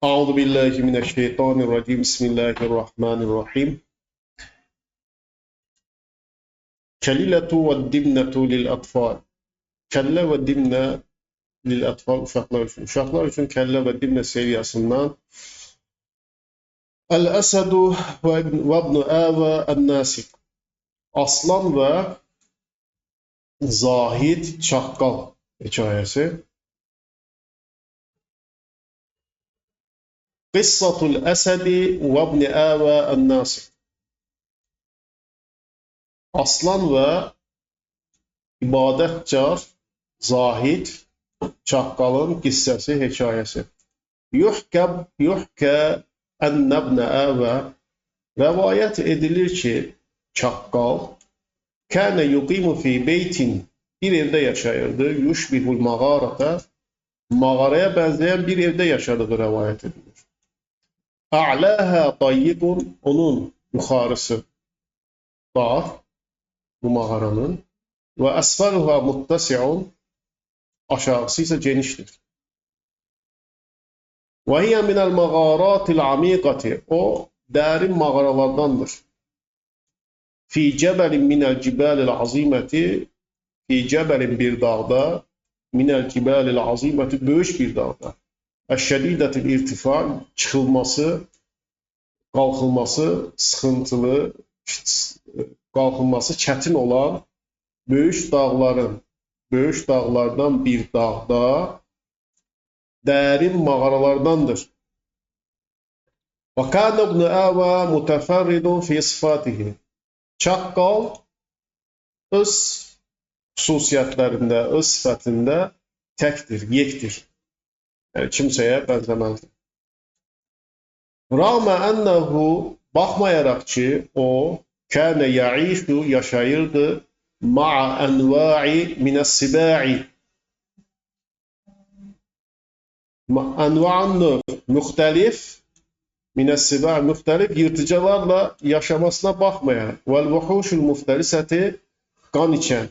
أعوذ بالله من الشيطان الرجيم بسم الله الرحمن الرحيم كليلة والدمنة للأطفال Kelle ve dimne lil atfal uşaqlar üçün. Uşaqlar üçün kelle ve dimne seriyasından El-Əsədu və ibn Əvə Ən-Nasik Aslan və Zahid Çaqqal hekayəsi. Qissatul Əsədi və ibn Əvə Ən-Nasik Aslan və ibadətcar Zahid Çaqqalın qissəsi, hekayəsi. Yuhkə ən-nəbnə əvə rəvayət edilir ki, Çaqqal kənə yuqimu fi beytin bir evdə yaşayırdı. Yuşbihul mağarata mağaraya bənzəyən bir evdə yaşadığı rəvayət edilir. A'ləhə tayyibun onun yuxarısı dar bu mağaranın və əsfəluhə muttəsiun aşağısı ise geniştir. Və hiyə minəl mağaratil amiqati o dərin mağaralardandır. Fi cəbəlin minəl cibəlil aziməti fi cəbəlin bir dağda minəl cibəlil aziməti böyük bir dağda. Əşşədidətil irtifa çıxılması, qalxılması sıxıntılı, qalxılması çətin olan böyük dağlardan bir dağda dərin mağaralardandır. Və kənə ibn Əvə mütəfərridun fi sifatihi. Çaqqal öz xüsusiyyətlərində, öz sifətində təkdir, yekdir. Yəni kimsəyə bənzəməzdir. Rəğmə ənəhu baxmayaraq ki, o kənə yəişu yaşayırdı ma'a enva'i minəs-siba'i enva'an müxtəlif minəs-siba' müxtəlif yırtıcılarla yaşamasına baxmayan vəl-vuhuşul müftərisəti qan içən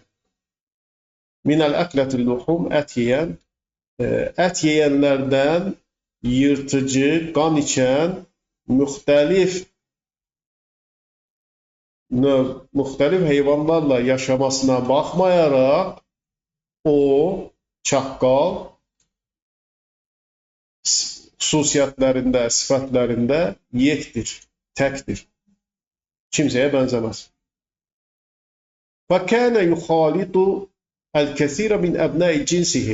minəl-əklətil luhum ət yeyənlərdən yırtıcı, qan içən müxtəlif heyvanlarla yaşamasına baxmayaraq o çaqqal xüsusiyyətlərində, sifətlərində yekdir, təkdir. Kimsəyə bənzəməz. فَكَانَ يُخَالِطُ الْكَثِيرَ مِنْ أَبْنَاءِ جِنْسِهِ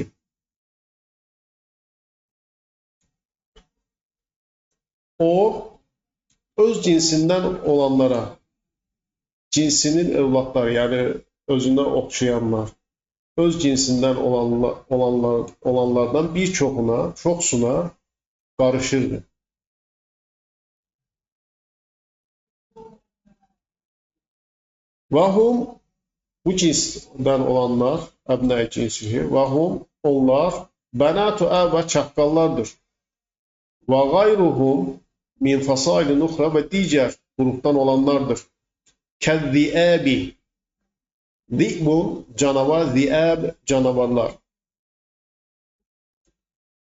O, öz cinsindən olanlara, cinsinin evlatları, yəni özünə oxşayanlar, öz cinsindən olanlardan bir çoxsuna qarışırdı. Və hum, bu cinsdən olanlar, əbnəy cinsihi, və hum, onlar, bənatu əvə çaqqallardır. Və qayruhum, min fəsaili nuxra və digər qrupdan olanlardır. Kəz-ziəbi, zi'bun, canavar, ziəb, canavarlar.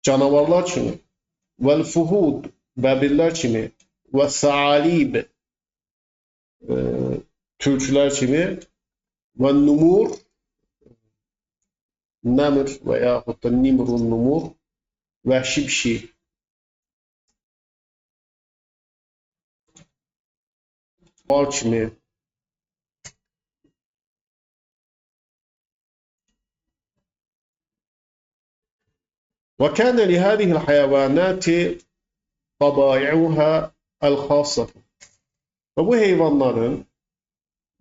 Canavarlar kimi. Vəl-fuhud, bəbirlər kimi. Və-səalib, türklər kimi. Və-numur, nəmr və yaxud da nimrun numur, vəhşi pişik. Var kimi. وكان لهذه الحيوانات طبائعها الخاصة. Ve bu hayvanların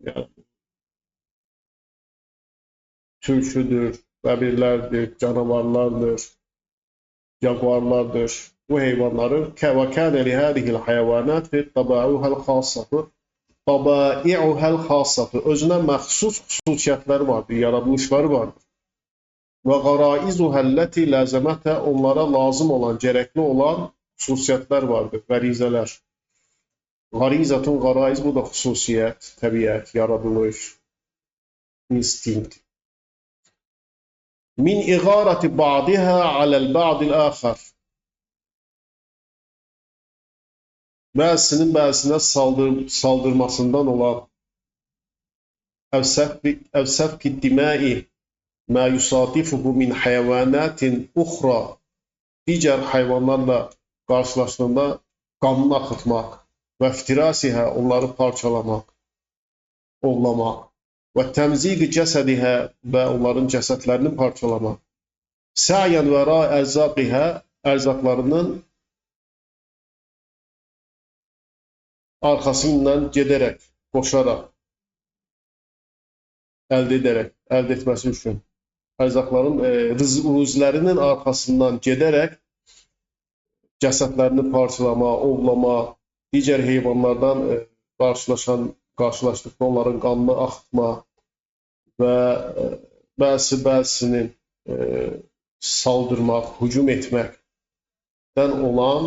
yani, türküdür, bəbirlərdir, canavarlardır, jaguarlardır. Bu hayvanların وكان لهذه الحيوانات طبائعها الخاصة. طبائعها الخاصة. Özünə məxsus xüsusiyyətləri vardır, yaradılışları vardır. Və qaraizuhəlləti ləzəmətə onlara lazım olan, gərəkli olan xüsusiyyətlər vardır, qərizələr. Qarizatun qaraiz, bu da xüsusiyyət, təbiət, yaradılış, instinkt. Min iğarəti ba'dihə aləl ba'dil əxər. bəzisinin bəzisinə saldırmasından olan əvsəfki diməi mə yusadifuhu min həyvanatin uxra, digər heyvanlarla qarşılaşdığında qanını axıtmaq və iftirasihə, onları parçalamaq, ovlamaq və təmziqi cəsədihə və onların cəsədlərini parçalamaq, səyan vəra ərzaqihə, ərzaqlarının arxasından gedərək, qoşaraq, əldə etməsi üçün, ərzaqların, ruzlərinin arxasından gedərək, cəsədlərini parçalama, ovlama, digər heyvanlardan qarşılaşdıqda onların qanını axıtma və bəzisinin saldırmaq, hücum etməkdən olan,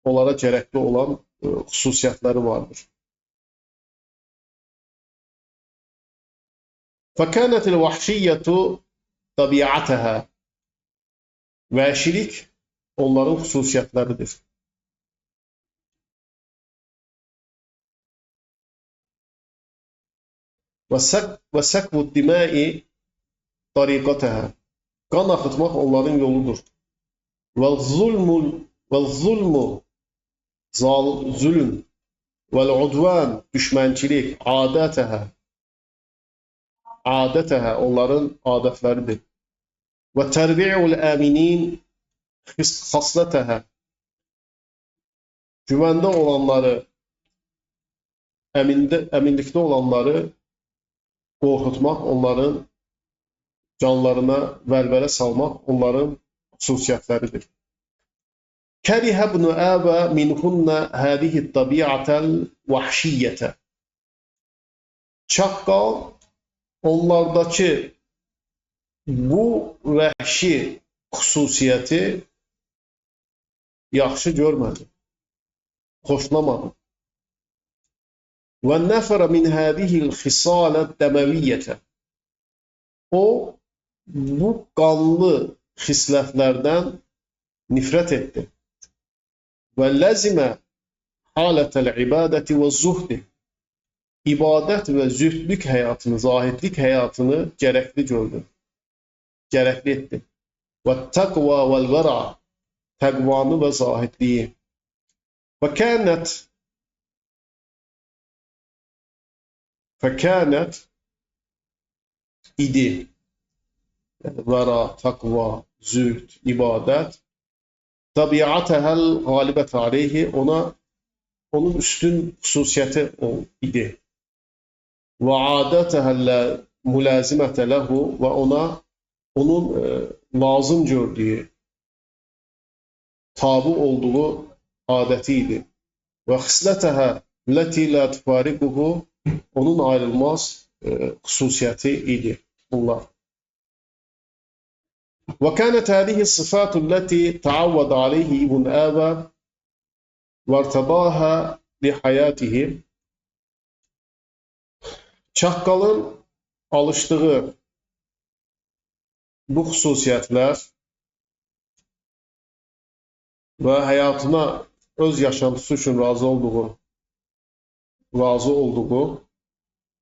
onlara gərəkli olan xüsusiyyətləri vardır. فَكَانَتِ الْوَحْشِيَّةُ طَبِيعَتَهَا, vəhşilik onların xüsusiyyətləridir. وَسَكْبُ الدِّمَاءِ طَرِيقَتَهَا, qan axıtmaq onların yoludur. وَالظُّلْمُ, zülm, وَالْعُدْوَانِ, düşmənçilik, adətəhə, onların adətləridir. وَتَرْبِعُ الْأَمِنِينَ xaslətəhə, güvəndə olanları, əminlikdə olanları qorxutmaq, onların canlarına vəlvələ salmaq onların xüsusiyyətləridir. Kərihə ibn Əbə minhunnə hədihi təbiətəl vəhşiyyətə, çaqqal onlardakı bu vəhşi xüsusiyyəti yaxşı görmədi, xoşlamadı. Və nəfərə min hədihil xisalə dəməviyyətə, o, bu qanlı xislətlərdən nifrət etdi. Və ləzimə halətəl ibadəti və zuhdi, ibadət və zühdlük həyatını, zahidlik həyatını gərəkli gördü, gərəkli etdi. Və təqva vəl-vəra, təqvanı və zahidliyi. Və kənət idi, vəra, təqva, zühd, ibadət, təbiətəhəl qalibət aleyhi, onun üstün xüsusiyyəti idi. Və adətəhəllə mülazimətə ləhu, və onun lazım gördüyü, tabu olduğu adəti idi. Və xislətəhə ləti lə tufariquhu, onun ayrılmaz xüsusiyyəti idi bunlar. Və kənət hədihi sıfatü ləti təavvəd aleyhi ibn Əbə və irtədahə li həyatihi, çaqqalın alışdığı bu xüsusiyyətlər və həyatına öz yaşantısı üçün razı olduğu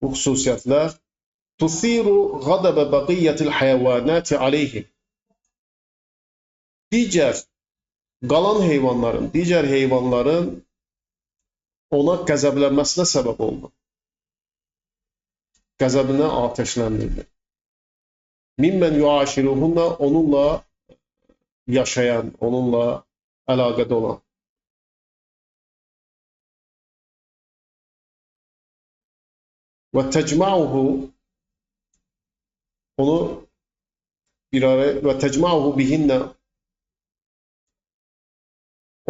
bu xüsusiyyətlər tuthiru qadəbə bəqiyyətil həyəvanəti aleyhi, qalan heyvanların, digər heyvanların ona qəzəblənməsinə səbəb oldu. Qəzəbinə ateşləndirdi. Mimmən yuaşiruhunna, onunla yaşayan, onunla əlaqədə olan. Və təcma'uhu, onu bir araya, və təcma'uhu bihinnə,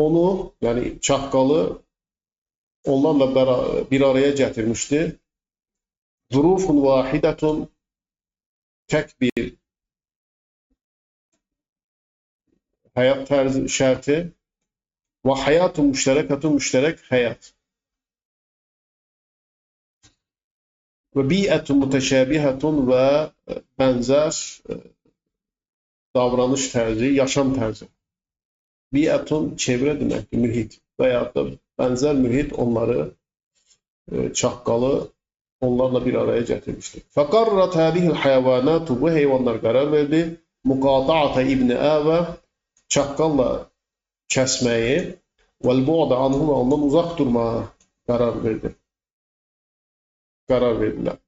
onu, yəni çaqqalı onlarla bir araya gətirmişdi. Zurufun vahidətun, tək bir həyat tərzi şərti və həyatun müştərəkətun, müştərək həyat və biətun mütəşəbihətun, və bənzər davranış tərzi, yaşam tərzi. Biətun çevrə deməkdir, mühit. və ya da bənzər mühit onları, çaqqalı onlarla bir araya gətirmişdir. Fəqarrat hədihil həyəvanatu, bu heyvanlar qərar verdi, muqata'ata İbn Əvə, çaqqalla kəsməyi, vəl-bu'da anhu, və ondan uzaq durmağa qərar verdilər.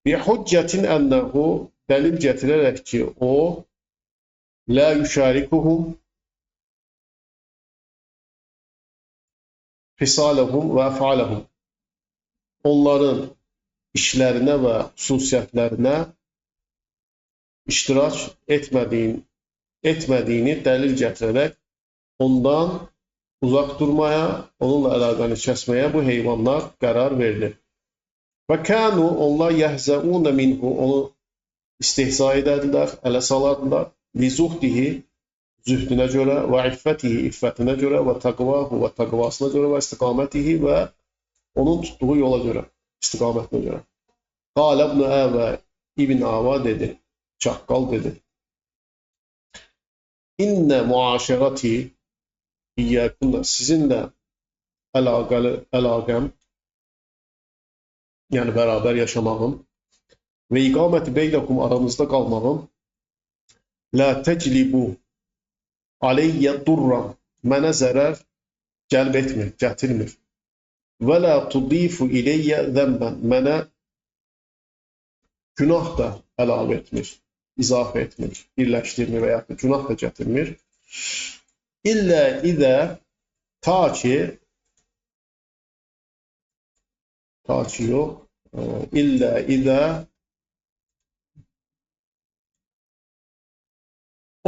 Bi hüccətin ənəhu, dəlil gətirərək ki, o la yüşarikuhum fisaləhum və əfaləhum, onların işlərinə və xüsusiyyətlərinə iştirak etmədiyini dəlil gətirərək ondan uzaq durmaya, onunla əlaqəni kəsməyə bu heyvanlar qərar verilir. Və kənu, onlar yəhzəunə minhu, onu istehza edədilər, ələ salardılar, li zuhdihi, zühdünə görə, və iffətihi, iffətinə görə, və təqvahu, və təqvasına görə, və istiqamətihi, və onun tutduğu yola görə, istiqamətinə görə. Qalə İbn Əvə, İbn Əvə dedi, çaqqal dedi. İnnə muaşərati, İyyəkunna, sizinlə əlaqəm, yəni bərabər yaşamağım və iqaməti beynəkum, aranızda qalmağım, la təclibu aleyyə durran, mənə zərər cəlb etmir, gətirmir. Və la tudifu ileyyə zəmbən, mənə günah da əlavə etmir, izafə etmir, birləşdirmir və ya günah da gətirmir. İllə idə, ta ki yox, illə idə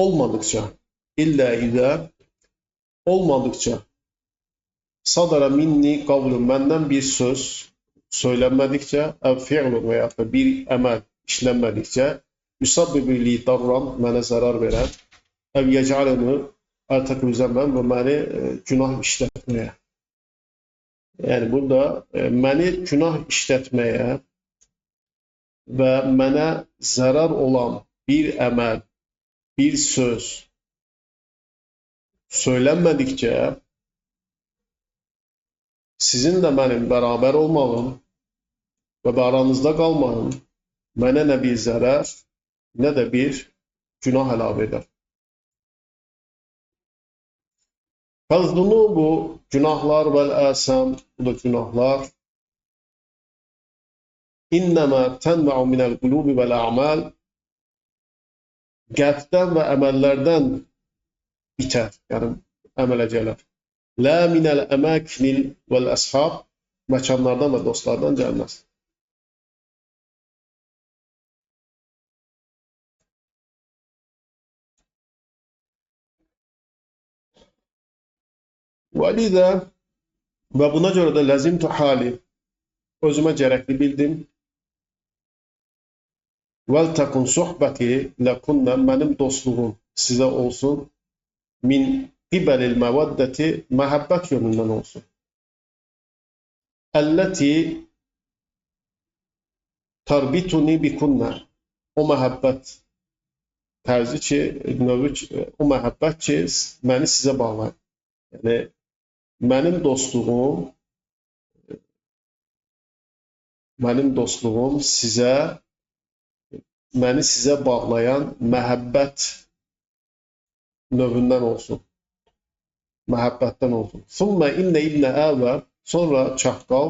olmadıqca sadara minni qavlun, məndən bir söz söylənmədikcə, əv fi'lun və ya da bir əməl işlənmədikcə, yüsabbibu li darran, mənə zərər verər, əv yəcələni ərtəqü zəmmən, və məni günah işlətməyə. Yəni, burada məni günah işlətməyə və mənə zərər olan bir əməl, bir söz söylənmədikcə, sizin də mənim bərabər olmağım və aranızda qalmağım mənə nə bir zərər, nə də bir günah əlavə edər. Fəzdunu, bu günahlar vəl əsəm, bu da günahlar. İnnəmə tənbə'u minəl qulubi vəl ə'məl, qəlbdən və əməllərdən bitər, yəni əmələ gələr. Lə minəl əməknil vəl əshab, məkanlardan və dostlardan gəlməz. Vəlidə, və buna görə də ləzimtu hali, özümə gərəkli bildim. Vəl təkun sohbəti ləkunnə, mənim dostluğum sizə olsun. Min qibəlil məvəddəti, məhəbbət yönündən olsun. Əlləti tərbituni bikunnə, o məhəbbət tərzi ki, o məhəbbət ki, məni sizə bağlayır. Yəni, mənim dostluğum sizə, məni sizə bağlayan məhəbbət növündən olsun. Məhəbbətdən olsun. Sümmə innə İbn Əvə, sonra çaqqal,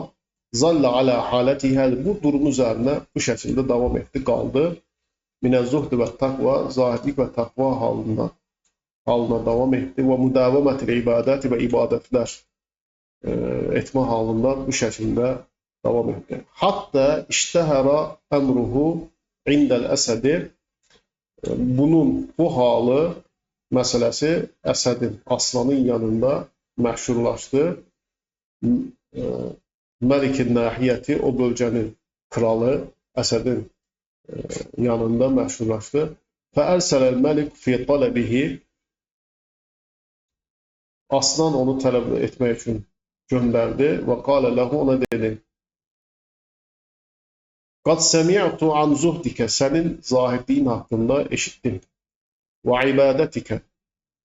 zallə alə halətihi, bu durum üzərinə bu şəkildə davam etdi, qaldı. Minə zuhd və təqva, zahidlik və təqva halına davam etdi və müdəvəmətil ibadəti və ibadətlər etmə halında bu şəkildə davam etdi. Hatta iştəhərə əmruhu indəl əsədi, bu halı, məsələsi Əsədin, aslanın yanında məşhurlaşdı. Məlik-i Nahiyyəti, o bölgənin kralı Əsədin yanında məşhurlaşdı. Fəərsələl məlik fi tələbihi, aslan onu tələb etmək üçün göndərdi və qalə ləhu, ona dedi, qad səmi'tu an zuhdikə, sənin zahidliyin haqqında eşitdim, və ibadətikə,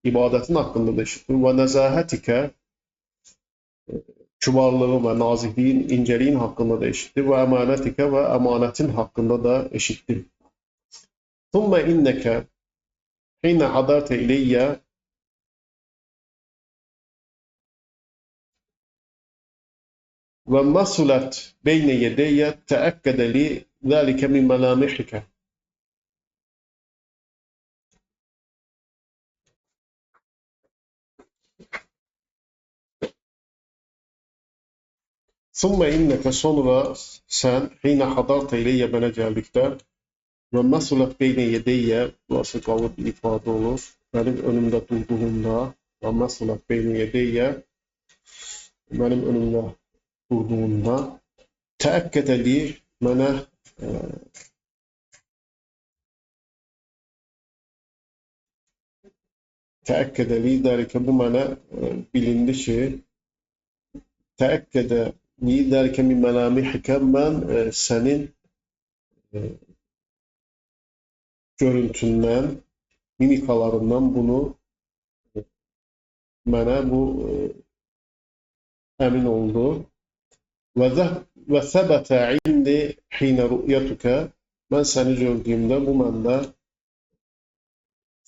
ibadətin haqqında da eşitdim, və nəzahətikə, kübarlığın və nazikliyin, incəliyin haqqında da eşitdim. Və əmanətikə və əmanətin haqqında da eşitdim. Thumma innəkə hinə hadartə iləyyə və məsulət beynə yedəyyə təəkkədə li zəlikə min məlamihikə. Thumma innəkə sonra sən hinə hadartə iləyyə mənə gəldikdə və məsulət beynə yedəyyə, burası qalıb ifadə olur, mənim önümdə durduğunda və məsulət beynə yedəyyə, mənim önümdə durduğunda təəkkədə li mənə təəkkədə li dəlikə bu mənə bilindi ki, təəkkədə li dəlikə min məlamihikə mən sənin görüntündən, mimikalarından bunu mənə bu əmin oldu. Və səbətə indi hinə rü'yətükə, mən səni gördüyümdə bu məndə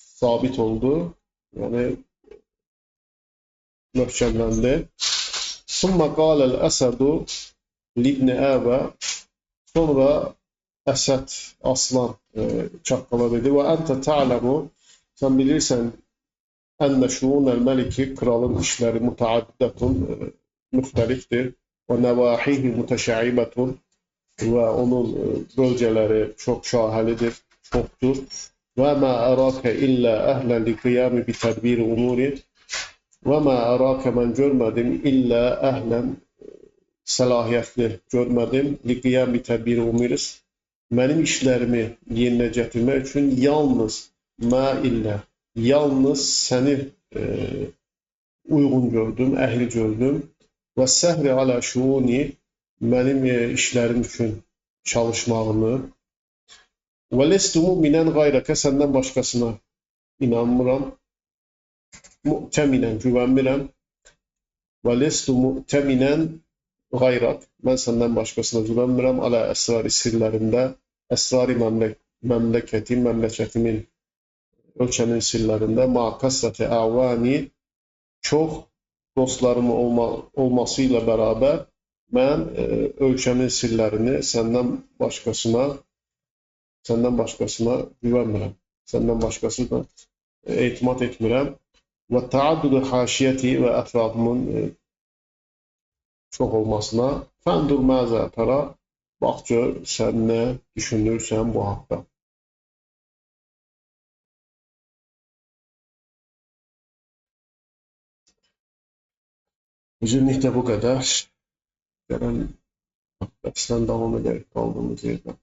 sabit oldu, yəni möhkəmləndi. Summa qaləl əsədu libni əbə, sonra Əsəd, aslan çaqqala dedi və əntə ta'ləmu, sən bilirsən ənnə şuunəl məliki, kralın işləri mütəaddidətun, müxtəlifdir və nəvahihi mütəşəibətun və onun bölgələri çox şahəlidir, çoxdur və mə ərakə illə əhlən li qiyami bi tədbiri umuri və mə ərakə mən görmədim illə əhlən səlahiyyətli görmədim li qiyami tədbiri umuri, mənim işlərimi yerinə gətirmək üçün yalnız mə illə, yalnız səni uyğun gördüm, əhli gördüm və səhri alə şuuni, mənim işlərim üçün çalışmağını və lestu mu'minən qayrəkə, səndən başqasına inanmıram, mu'təminən, güvənmirəm və lestu mu'təminən qayraq, mən səndən başqasına güvənmirəm, alə əsrari sirlərində, əsrari məmləkətimin, ölkəmin sirlərində, maqəssəti əvani, çox dostlarım olması ilə bərabər, mən ölkəmin sirlərini səndən başqasına güvənmirəm, səndən başqasına etimad etmirəm və təaddudu haşiyyəti və ətrafımın çox olmasına fəndur məzə tara, bax gör, sən nə düşünürsən bu haqda. Bugünlük də bu qədər. Gələn dərsdən davam edək qaldığımız yerdən.